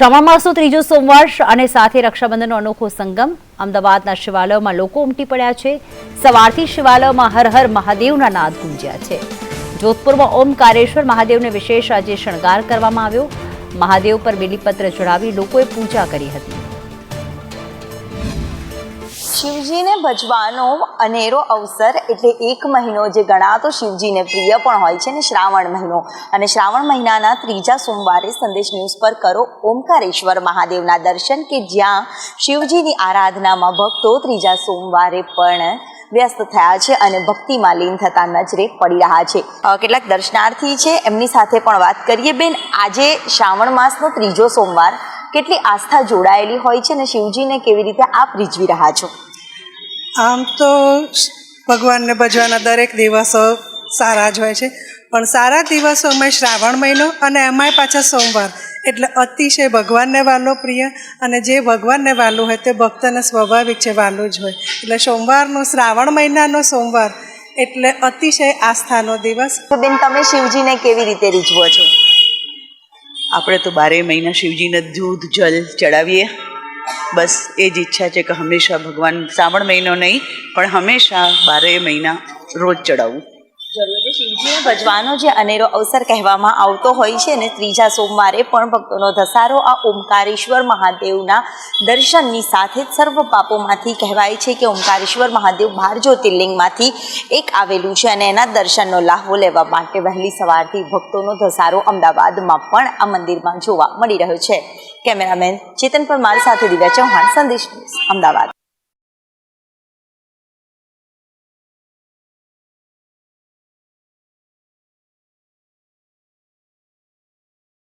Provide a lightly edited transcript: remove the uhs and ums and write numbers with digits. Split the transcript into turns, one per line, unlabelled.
શ્રાવણ માસનો ત્રીજો સોમવાર અને સાથે રક્ષાબંધનનો અનોખો સંગમ અમદાવાદના શિવાલયોમાં લોકો ઉમટી પડ્યા છે। સવારથી શિવાલયોમાં હર હર મહાદેવના નાદ ગુંજ્યા છે। જોધપુરમાં ઓમકારેશ્વર મહાદેવને વિશેષ આજે શણગાર કરવામાં આવ્યો। મહાદેવ પર બેલીપત્ર ચડાવી લોકોએ પૂજા કરી હતી।
શિવજીને ભજવાનો અનેરો અવસર એટલે એક મહિનો જે ગણાતો શિવજીને પ્રિય પણ હોય છે ને શ્રાવણ મહિનો, અને શ્રાવણ મહિનાના ત્રીજા સોમવારે સંદેશ ન્યૂઝ પર કરો ઓમકારેશ્વર મહાદેવના દર્શન કે જ્યાં શિવજીની આરાધનામાં ભક્તો ત્રીજા સોમવારે પણ વ્યસ્ત થયા છે અને ભક્તિમાં લીન થતા નજરે પડી રહ્યા છે। કેટલાક દર્શનાર્થી છે, એમની સાથે પણ વાત કરીએ। બેન, આજે શ્રાવણ માસનો ત્રીજો સોમવાર, કેટલી આસ્થા જોડાયેલી હોય છે ને શિવજીને કેવી રીતે આપ રીઝવી રહ્યા છો?
આમ તો ભગવાનને ભજવાના દરેક દિવસો સારા જ હોય છે, પણ સારા દિવસોમાં શ્રાવણ મહિનો અને એમાંય પાછા સોમવાર એટલે અતિશય ભગવાનને વાલો પ્રિય, અને જે ભગવાનને વાલું હોય તે ભક્તને સ્વાભાવિક છે વાલું જ હોય। એટલે સોમવારનો શ્રાવણ મહિનાનો સોમવાર એટલે અતિશય આસ્થાનો દિવસ।
તો બેન, તમે શિવજીને કેવી રીતે રીઝવો છો?
આપણે તો 12 મહિના શિવજીને દૂધ જલ ચડાવીએ, બસ એ જ ઈચ્છા છે કે હંમેશા ભગવાન શ્રાવણ મહિનો નહીં પણ હંમેશા 12 મહિના રોજ ચડાવવું
જરૂર છે। શિવજીને ભજવાનો જે અનેરો અવસર કહેવામાં આવતો હોય છે ને ત્રીજા સોમવારે પણ ભક્તોનો ધસારો આ ઓમકારેશ્વર મહાદેવના દર્શનની સાથે જ સર્વ પાપોમાંથી કહેવાય છે કે ઓમકારેશ્વર મહાદેવ 12 જ્યોતિર્લિંગમાંથી એક આવેલું છે, અને એના દર્શનનો લાહવો લેવા માટે વહેલી સવારથી ભક્તોનો ધસારો અમદાવાદમાં પણ આ મંદિરમાં જોવા મળી રહ્યો છે। કેમેરામેન ચેતન પરમાર સાથે દિવ્યા ચૌહાણ, સંદેશ ન્યૂઝ, અમદાવાદ।